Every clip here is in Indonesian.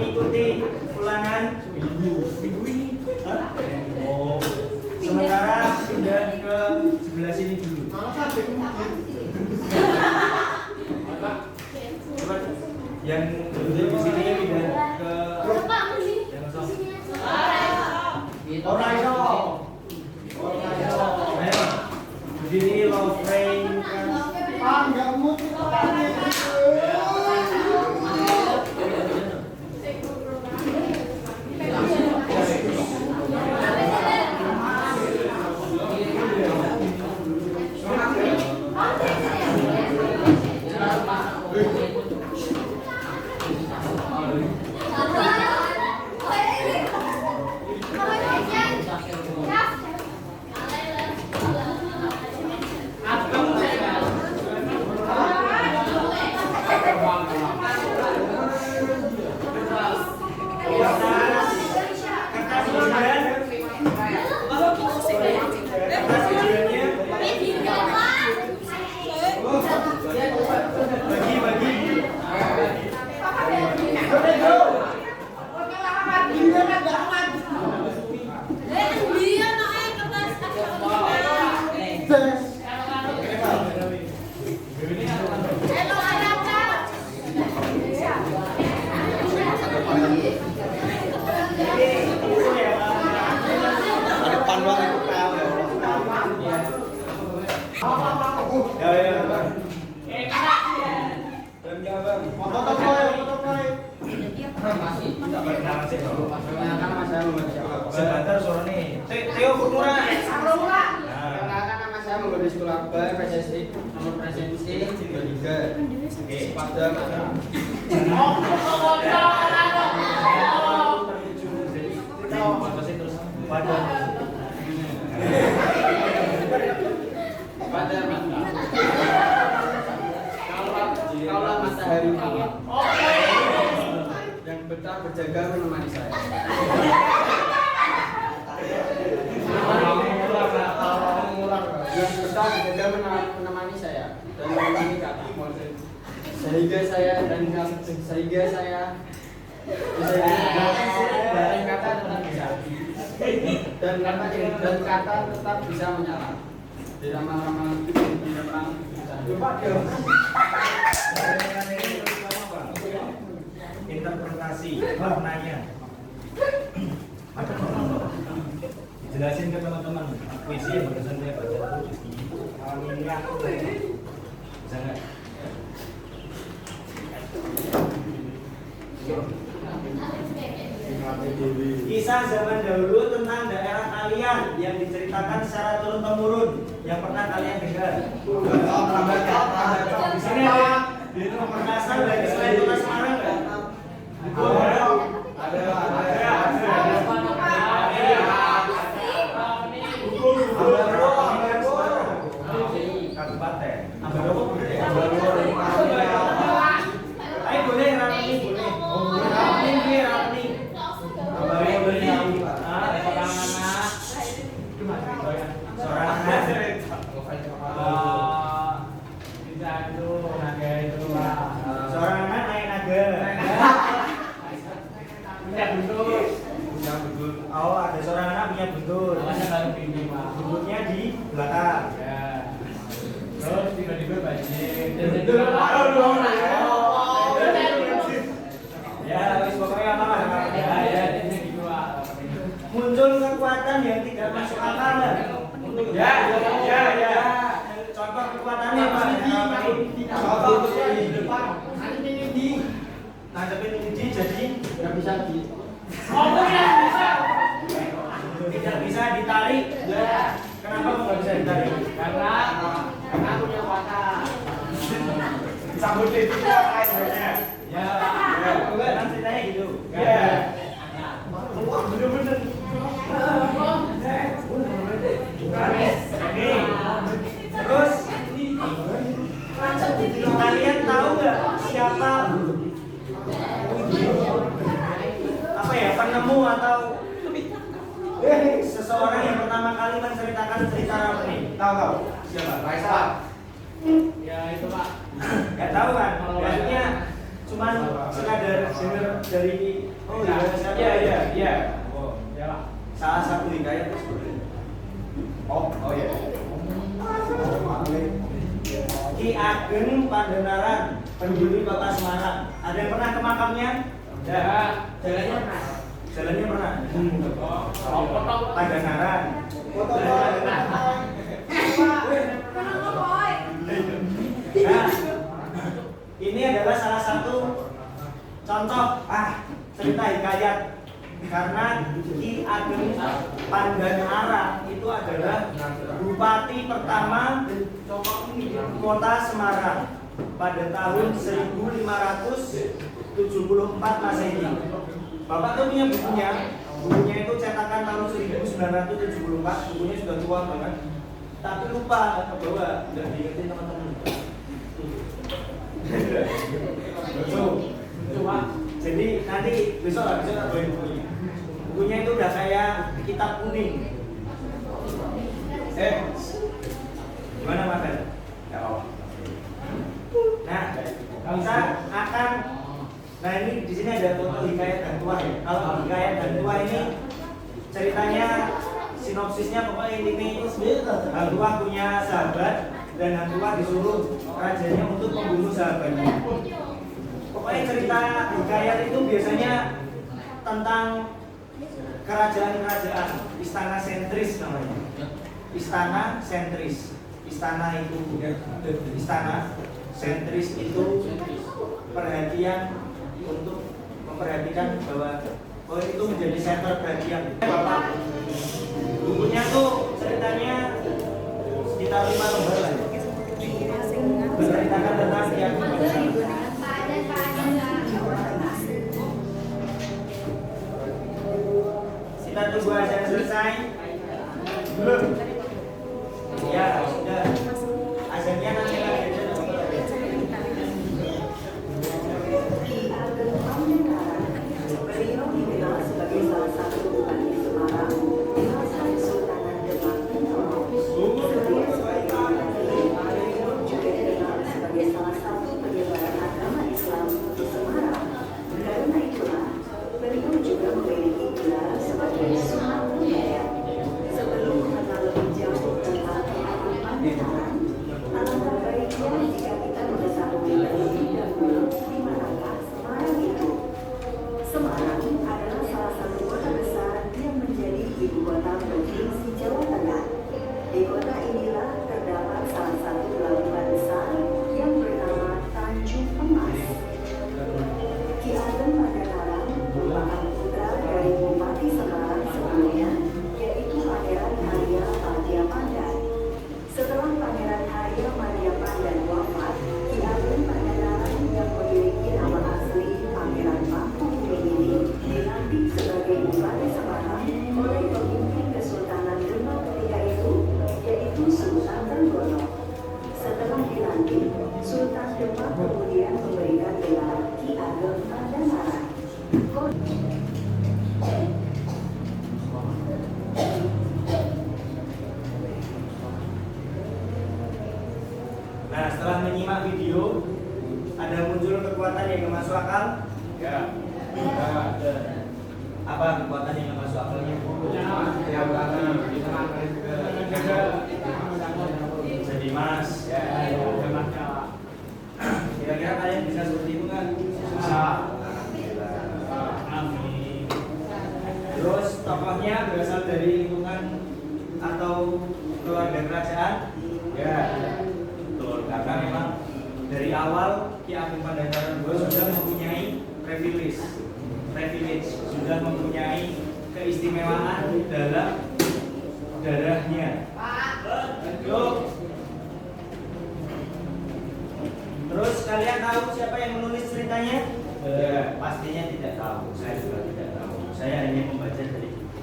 mengikuti ulangan minggu ini. Oh, sementara pindah ke sebelah sini dulu. Yang duduk di sini pindah ke berdiri low frame Enggak mood itu sebentar suara nih. Teo Kumura. Perkenalkan nama saya Menggoda Sekolahbar PSSI nomor presensi 33. Oke, pada kaulah matahari yang betah berjaga menemani saya. Yang betah berjaga menemani saya dan menemani kata sehingga saya dan kata tetap bisa dan kata tetap bisa menyala di ramah-ramah di depan interpretasi maknanya. Jelasin ke teman-teman puisi yang barusan saya baca itu bisa nggak? Kisah zaman dahulu tentang daerah kalian yang diceritakan secara turun-temurun yang pernah kalian dengar. Di sini ada di Makassar dari selain Kota Semarang nggak? Kabupaten. Ayo boleh Ramani boleh. Ramani. Seorang anak. Seorang anak naik naga. Punya buntut. Oh, ada seorang anak punya buntut. Buntutnya di belakang. Terus tiba-tiba banjir. Ya, wis pokoknya apa? Ya, muncul kekuatan yang tidak masuk akal. Ya. Contoh kekuatannya apa? Contoh di depan. Ngadepin ini jadi nggak bisa di tidak bisa ditarik. ya. Kenapa nggak bisa ditarik? Karena aku punya watak. Sambut itu sebenarnya. Ya. Enggak, nanti ceritanya gitu. Ya. Bener-bener. Terus kalian tahu nggak siapa apa ya penemu atau seseorang yang kali menceritakan cerita Ramli? Tahu. Siapa? Raisa. Ya itu Pak. Gak tahu kan? Maksudnya cuman sekadar dengar dari oh iya siapa? Iya. Oh, ya Pak. Salah satu hikayat tersebut. Oh iya. Ki Ageng Pandanaran, pendiri Kota Semarang. Ada yang pernah ke makamnya? Ya. Jalannya pernah. Jalannya pernah. Oh, potong. Pandanaran. Nah, ini adalah salah satu contoh cerita hikayat karena Ki Ageng Pandanara itu adalah bupati pertama Kota Semarang pada tahun 1574 Masehi. Bapak tuh punya bukunya. Bukunya itu cetakan tahun 1974. Bukunya sudah tua banget. Tapi lupa ke bawah, udah diingetin teman-teman. Coba. Jadi nanti besok tak bawain bukunya. Bukunya itu udah kayak kitab kuning. Gimana Mas? Ya. Nah, kita akan ini di sini ada foto hikayat dan tua ya. Kalau hikayat dan tua ini ceritanya sinopsisnya pokoknya ini Hang Tuah punya sahabat dan Hang Tuah disuruh rajanya untuk membunuh sahabatnya. Pokoknya cerita hikayat itu biasanya tentang kerajaan-kerajaan, istana sentris namanya. Istana sentris. Istana sentris itu perhatian untuk memperhatikan bahwa itu menjadi center perhatian. Bapak, bukunya tuh ceritanya sekitar 5 lembar lah ya. Menceritakan tentang keyakinan. Kita tunggu aja selesai. Belum? Ya, sudah. Azannya nanti lagi aja. Beliau dikenal sebagai salah satu bupati Semarang di masa Kesultanan Demak. Beliau juga dikenal sebagai salah satu penyebar agama Islam di Semarang. Karena itulah, beliau juga memiliki gelar sebagai Sunan Muria. Sebelum mengenal lebih jauh tentang Ki Pandanaran, alangkah baiknya jika kita mengetahui terlebih dahulu di manakah Semarang itu. Semarang adalah salah satu kota besar yang menjadi ibu kota provinsi Jawa Tengah. Di kota inilah terdapat salah satu pelabuhan besar yang bernama Tanjung Emas. Ki Ageng Pandanaran merupakan putra dari Bupati Semarang sebelumnya, yaitu Pangeran Harya Madya Pandan. Setelah Pangeran Harya Madya Pandan wafat, Ki Ageng Pandanaran yang memiliki nama asli Pangeran Mangkubumi ini dilantik sebagai Bupati Semarang oleh pemimpin Kesultanan Demak ketika itu, yaitu Sultan Trenggono. Setelah dilantik, Sultan Demak kemudian memberikan gelar Ki Ageng Pandanaran. Nah, setelah menyimak video, ada muncul kekuatan yang nggak masuk akal? Ya. Apa kekuatan yang nggak masuk akalnya? Jadi Mas, kira-kira kalian bisa seperti itu kan? Terus tokohnya berasal dari lingkungan atau keluarga kerajaan? Ya, betul. Karena memang dari awal Ki Ageng Pandanaran sudah mempunyai privilege, sudah mempunyai keistimewaan dalam darahnya. Yuk. Terus kalian tahu siapa yang menulis ceritanya? Ya, pastinya tidak tahu. Saya juga tidak tahu. Saya hanya membaca dari buku.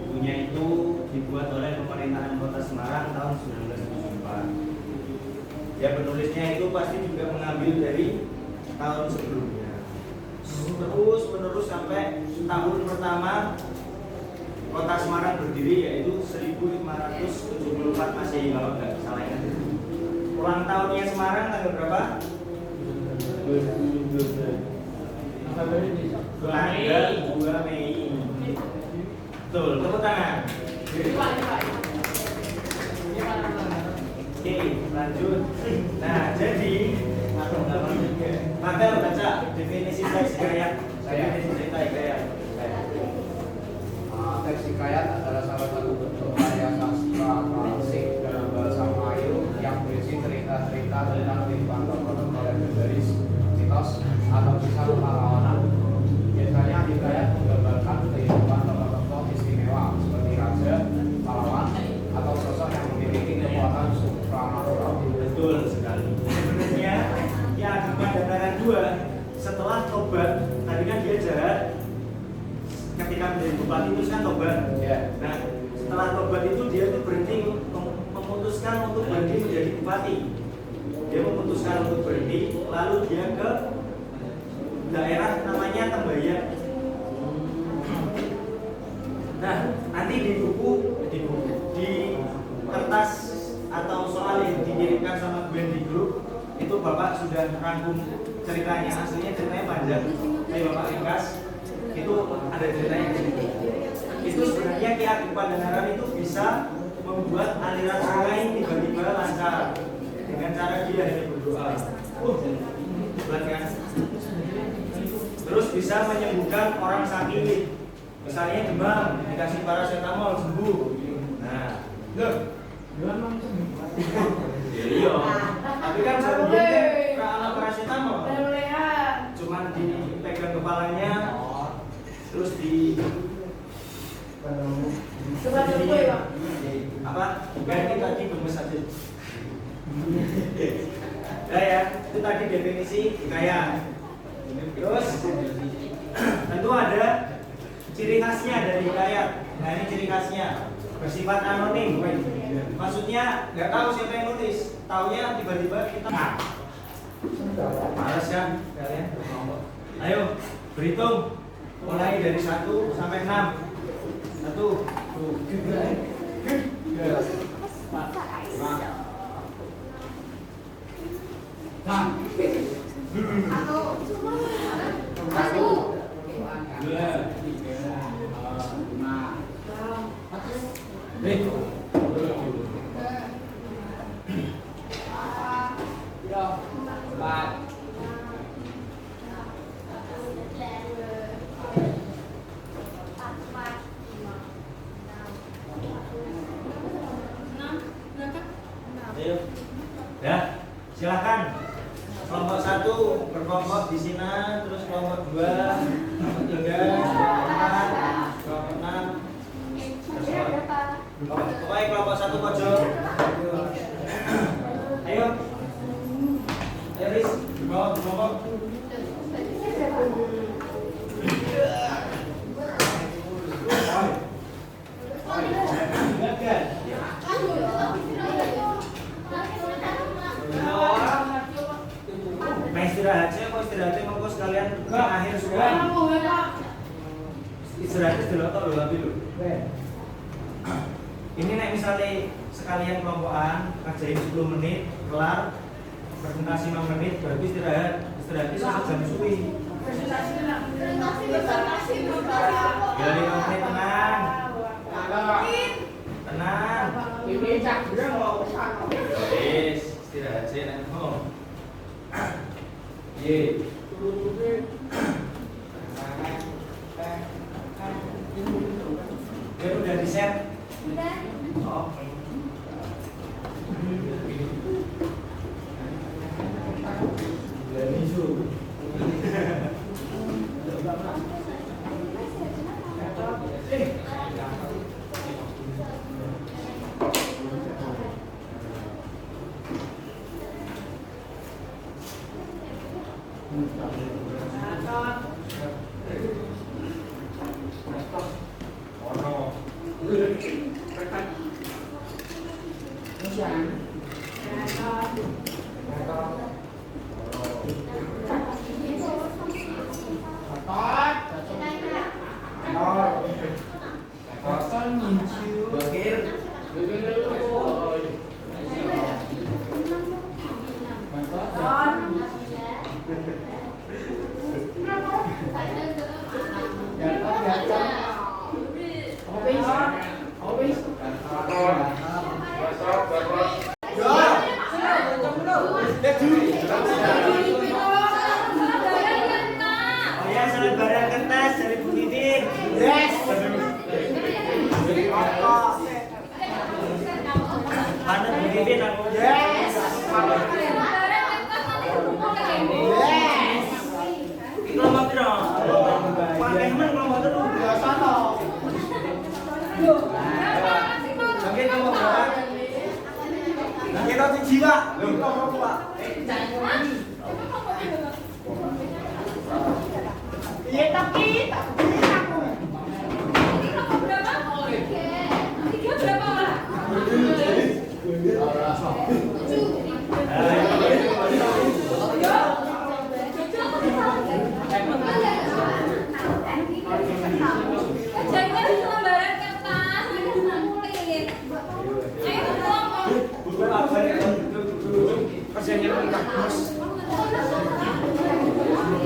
Bukunya itu dibuat oleh pemerintahan Kota Semarang tahun 1974. Ya, penulisnya itu pasti juga mengambil dari tahun sebelumnya. Terus menerus sampai tahun pertama Kota Semarang berdiri, yaitu 1700 1574 masih kalau nggak salah ingat. Ulang tahunnya Semarang tanggal berapa? Tanggal 2 Mei. Betul, tepuk tangan. Oke, lanjut. Nah, jadi maka baca definisi teks hikayat. Definisi cerita hikayat. Teks hikayat adalah salah satu bentuk karya sastra klasik dalam bahasa Melayu yang berisi cerita-cerita tentang kehidupan tokoh-tokoh legendaris, mitos, atau kisah pahlawan. Biasanya hikayat menggambarkan kehidupan tokoh-tokoh istimewa seperti raja, pahlawan, atau sosok yang memiliki kekuatan supranatural. Betul sekali. Sebenarnya ya Akibat Danaran 2 setelah tobat, tadi kan dia jahat. Ketika menjadi bupati itu kan tobat. Ya. Nah, setelah tobat itu dia tuh berhenti memutuskan untuk berhenti menjadi bupati. Dia memutuskan untuk berhenti, lalu dia ke daerah namanya Tembayan. Nah, nanti di kertas atau soal yang dikirimkan sama Gwen di grup itu Bapak sudah rangkum ceritanya. Aslinya ceritanya panjang, tapi Bapak ringkas. Itu ada ceritanya di situ. Itu sebenarnya Ki Ageng Pandanaran itu bisa membuat aliran sungai tiba-tiba lancar dengan cara dia hanya berdoa. Hebat kan? Terus bisa menyembuhkan orang sakit. Misalnya demam, dikasih paracetamol sembuh. Nah, loh, iya. Tapi kan sembuhnya karena paracetamol. Cuman dipegang kepalanya, terus di apa? Ganti tadi gemes aja. Nah ya, itu tadi definisi hikayat. Terus tentu ada ciri khasnya dari hikayat. Nah ini ciri khasnya bersifat anonim. Maksudnya nggak tahu siapa yang nulis. Taunya tiba-tiba kita. Males kan kalian? Ayo berhitung mulai dari 1 sampai 6. 1, 2, 3, Ayo. Ya, silakan. Kelompok 1 berkelompok di sini, terus kelompok 2, kelompok 3, kelompok 6. Pokoknya kelompok 1 pojok. Ayo. Ayo Riz, kelompok. Istirahatnya mau sekalian akhir semua. Istirahatnya dilotok loh tapi loh. Ini nek misalnya sekalian kelompokan kerjain 10 menit kelar, presentasi 5 menit berarti istirahatnya sejam suwi. Ya 5 menit tenang. Tenang. Ini cak dia mau kesana. Yes, istirahat aja nek mau. Ye. Dia udah di-share? Udah. Oh. Dari itu. Oh ya, selebaran kertas dari Bu Titin. Yes. Mana Bu Titin aku? Yes. Yes. Kelompok piro? Pakai men kelompok telu. Ya sana. Oke, kelompok berapa? Kita siji, Pak. Kelompok, Pak. Iya, tapi aku.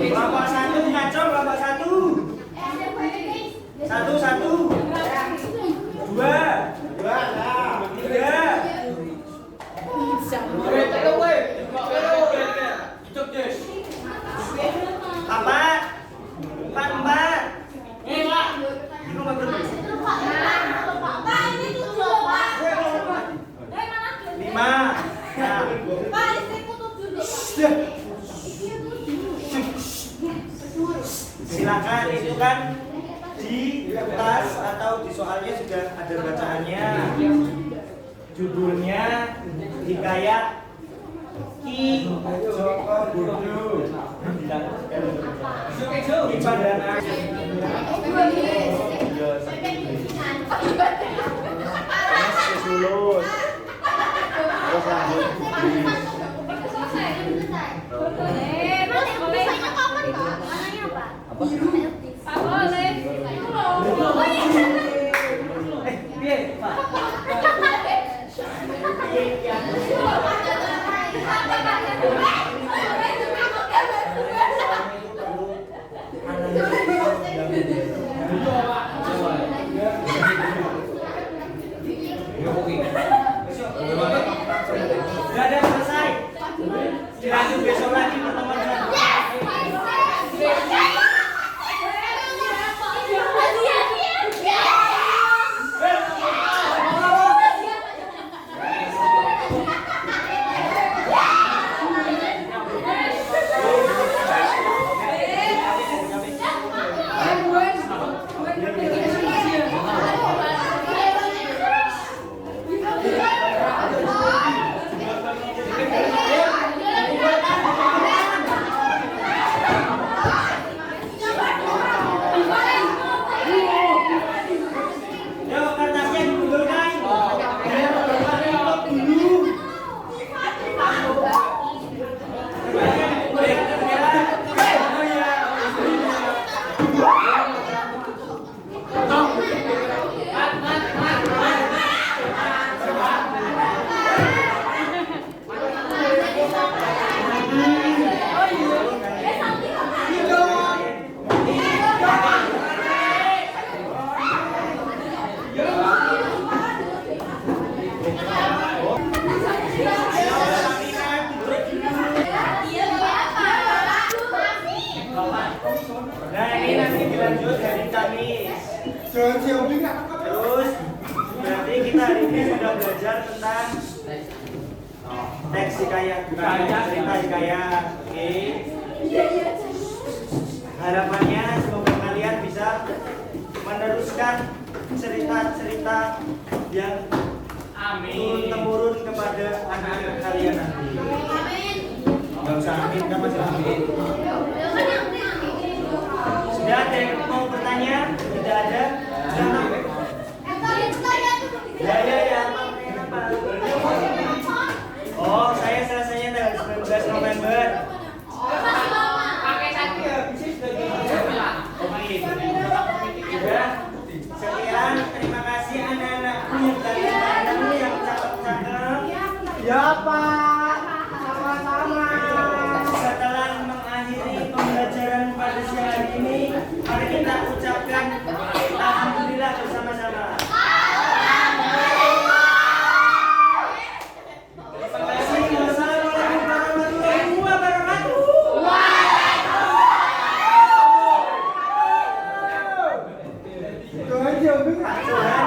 Kelompok satu ngaco, kelompok satu. Satu. Dua. Tiga. Empat. Ini nomor berapa? Lima. Nah, silakan itu kan di kertas atau di soalnya sudah ada bacaannya. Judulnya Hikayat Ki Joko Bodo. Ibadah lulus. Terus lanjut. Piye, Pak? Sudah ada selesai. Dilanjut besok lagi pertemuan. Nah ini nanti dilanjut dari Kamis. Terus berarti kita hari ini sudah belajar tentang teks hikayat, cerita hikayat. Oke. Harapannya semoga kalian bisa meneruskan cerita-cerita yang turun-temurun kepada anak-anak kalian nanti. Gak usah amin, kan masih amin. Sudah ada yang mau bertanya? Tidak ada? Ya. Oh, saya selesainya tanggal 19 November. Oke. Sekian, terima kasih anak-anakku yang kalian Ya Pak, sama-sama. Setelah mengakhiri pembelajaran pada siang hari ini, mari kita ucapkan alhamdulillah bersama-sama. Terima kasih. Wassalamualaikum warahmatullahi wabarakatuh. Itu aja, Bang.